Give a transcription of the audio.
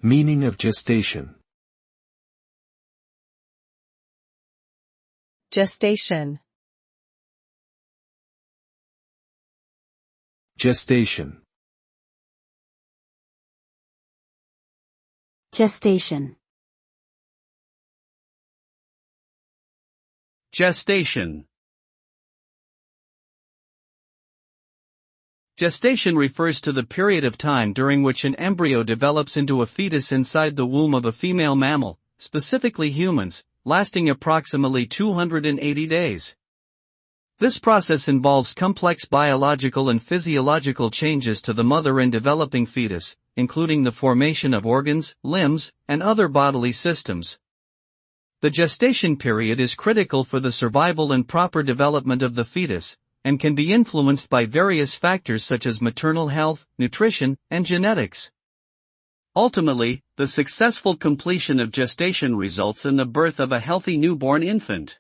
Meaning of gestation. Gestation. Gestation. Gestation. Gestation. Gestation refers to the period of time during which an embryo develops into a fetus inside the womb of a female mammal, specifically humans, lasting approximately 280 days. This process involves complex biological and physiological changes to the mother and developing fetus, including the formation of organs, limbs, and other bodily systems. The gestation period is critical for the survival and proper development of the fetus, and can be influenced by various factors such as maternal health, nutrition, and genetics. Ultimately, the successful completion of gestation results in the birth of a healthy newborn infant.